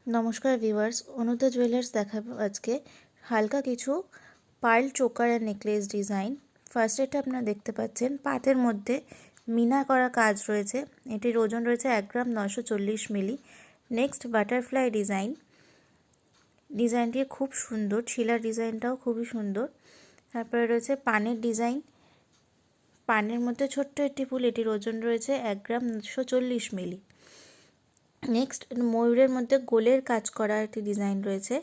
নমস্কার viewers, অনুদা jewellers দেখাবো আজকে হালকা কিছু পার্ল চোকার আর নেকলেস ডিজাইন। ফার্স্ট এটা আপনারা দেখতে পাচ্ছেন পাতের মধ্যে মিনা করা কাজ রয়েছে। এটির ওজন রয়েছে 1 গ্রাম 940 মিলি। নেক্সট বাটারফ্লাই ডিজাইন, ডিজাইনটি খুব সুন্দর, ছিলার ডিজাইনটাও খুবই সুন্দর। তারপরে রয়েছে পানের ডিজাইন, পানের মধ্যে ছোট্ট একটি ফুল, এটির ওজন রয়েছে 1 গ্রাম 940 মিলি। নেক্সট ময়ূরের মধ্যে গোলের কাজ করা একটি ডিজাইন রয়েছে,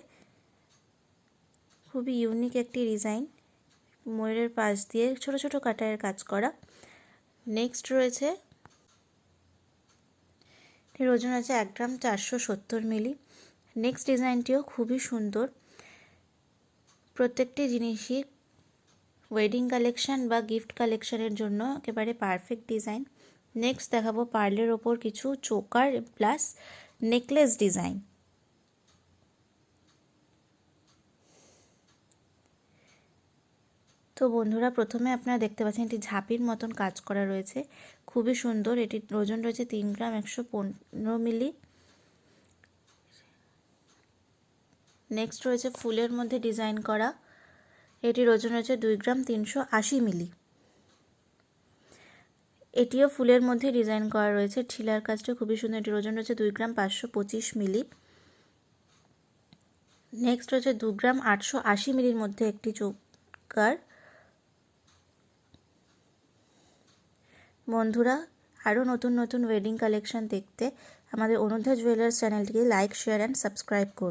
খুবই ইউনিক একটি ডিজাইন, ময়ূরের পাশ দিয়ে ছোট ছোট কাটারের কাজ করা। নেক্সট রয়েছে, এর ওজন আছে 1 গ্রাম 470 মিলি। নেক্সট ডিজাইনটিও খুবই সুন্দর, প্রত্যেকটি জিনিসই ওয়েডিং কালেকশন বা গিফট কালেকশনের জন্য একেবারে পারফেক্ট ডিজাইন। নেক্সট দেখাবো পার্লের ওপর কিছু চোকার প্লাস নেকলেস ডিজাইন। তো বন্ধুরা, প্রথমে আপনারা দেখতে পাচ্ছেন এটি ঝাঁপির মতন কাজ করা রয়েছে, খুবই সুন্দর। এটির ওজন রয়েছে 3 গ্রাম 115 মিলি। নেক্সট রয়েছে ফুলের মধ্যে ডিজাইন করা, এটির ওজন রয়েছে 2 গ্রাম 380 মিলি। এটিও ফুলের মধ্যে ডিজাইন করা রয়েছে, ছিলার কাজটা খুবই সুন্দর। এটির ওজন রয়েছে 2 গ্রাম 525 মিলি। নেক্সট রয়েছে 2 গ্রাম 880 মিলির মধ্যে একটি চোকার। বন্ধুরা, আরও নতুন নতুন ওয়েডিং কালেকশন দেখতে আমাদের অনুধা জুয়েলার্স চ্যানেলটিকে লাইক, শেয়ার অ্যান্ড সাবস্ক্রাইব করুন।